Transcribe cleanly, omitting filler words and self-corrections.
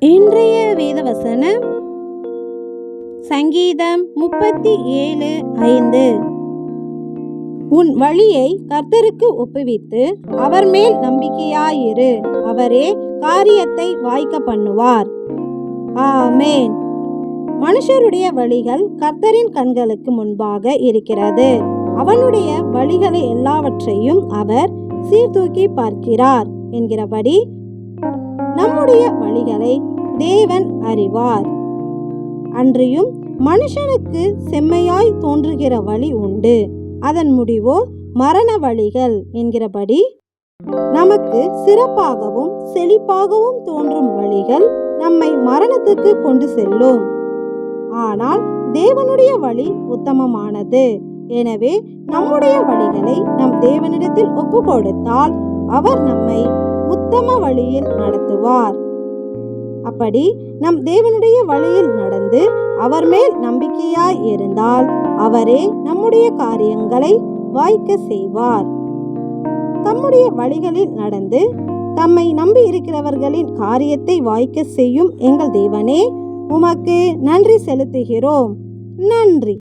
இன்றைய வேதவசனம் சங்கீதம் 37:5. உன் வழியை கர்த்தருக்கு ஒப்புவித்து அவர் மேல் நம்பிக்கையாயிரு, அவரே காரியத்தை வாய்க்க பண்ணுவார். ஆமேன். மனுஷருடைய வழிகள் கர்த்தரின் கண்களுக்கு முன்பாக இருக்கிறது. அவனுடைய வழிகளை எல்லாவற்றையும் அவர் சீர்தூக்கி பார்க்கிறார் என்கிறபடி நம்முடைய வழிகளை தேவன் அறிவார். அன்றியும் மனுஷனுக்கு செம்மையாய் தோன்றுகிற வழி உண்டு, அதன் முடிவோ மரண வழிகள் என்கிறபடி நமக்கு சிறப்பாகவும் செழிப்பாகவும் தோன்றும் வழிகள் நம்மை மரணத்துக்கு கொண்டு செல்லும். ஆனால் தேவனுடைய வழி உத்தமமானது. எனவே நம்முடைய வழிகளை நம் தேவனிடத்தில் ஒப்பு கொடுத்தால் அவர் நம்மை உத்தம வழியில் நடத்துவார். அப்படி நம் தேவனுடைய வழியில் நடந்து அவர் மேல் நம்பிக்கையாய் இருந்தால் அவரே நம்முடைய காரியங்களை வாய்க்க செய்வார். தம்முடைய வழிகளில் நடந்து தம்மை நம்பி இருக்கிறவர்களின் காரியத்தை வாய்க்க செய்யும் எங்கள் தேவனே, உமக்கு நன்றி செலுத்துகிறோம். நன்றி.